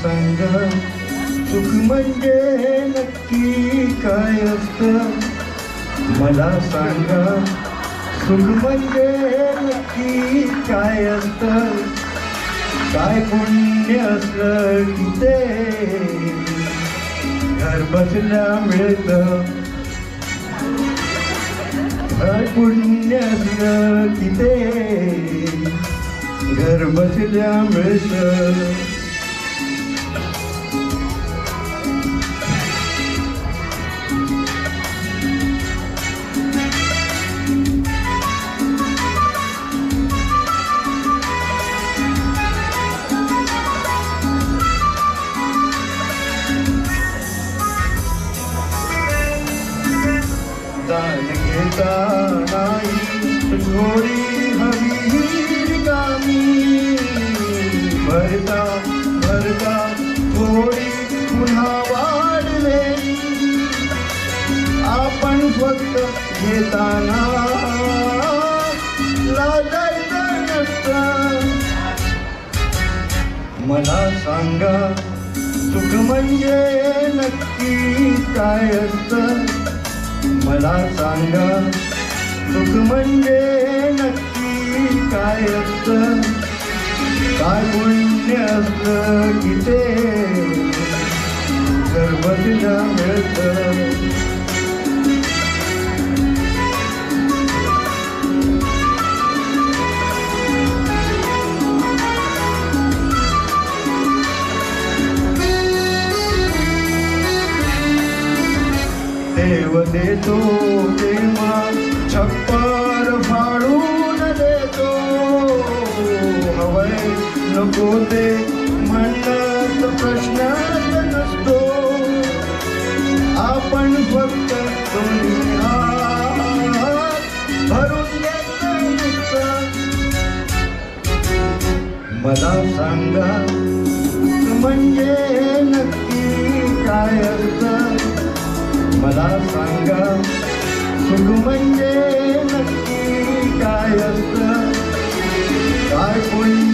सांगा सुख म्हणजे नक्की काय असतं? मला सांगा सुख म्हणजे नक्की काय असतं? काय पुण्य असलं की ते घर बसल्या मिळतं? काय पुण्य असलं की ते घर बसल्या मिळतं? दान घेता नाही थोडी हवी रिकामी, भरता भरता थोडी पुन्हा वाढलेली. आपण फक्त घेताना लाजायचं नसतं. मला सांगा सुख म्हणजे नक्की काय असतं? मला सांगा सुख म्हणजे नक्की काय असतं? काय पुण्य असलं की ते घर बसल्या मिळतं? देव देतो तेव्हा छप्पर फाडून देतो. हवय नको ते म्हणत प्रश्नच नसतो. आपण फक्त दोन्ही हात भरून घ्यायचं नुसतं. मला सांगा म्हणजे नक्की काय असतं? मला सांगा सुख म्हणजे नक्की काय असतं? काय पुण्य